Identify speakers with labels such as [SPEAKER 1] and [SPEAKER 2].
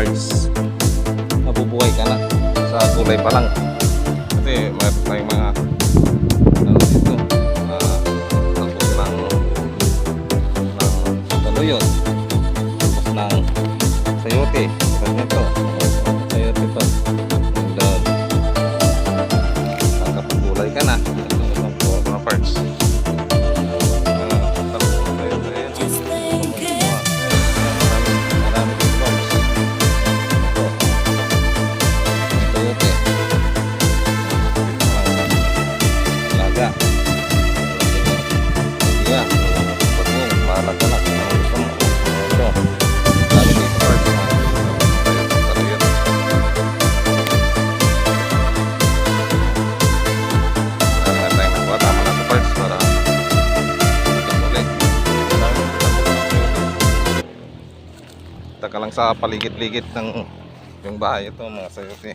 [SPEAKER 1] parts, mabubuhay ka na sa kulay pa lang. Kasi mayroon tayong mga ano dito, tapos ng ano yun, tapos ng sayote, ganito, sayote pa, and nakapagkulay ka na, mga parts. Taka lang sa paligid-ligid ng yung bahay ito mga sayote.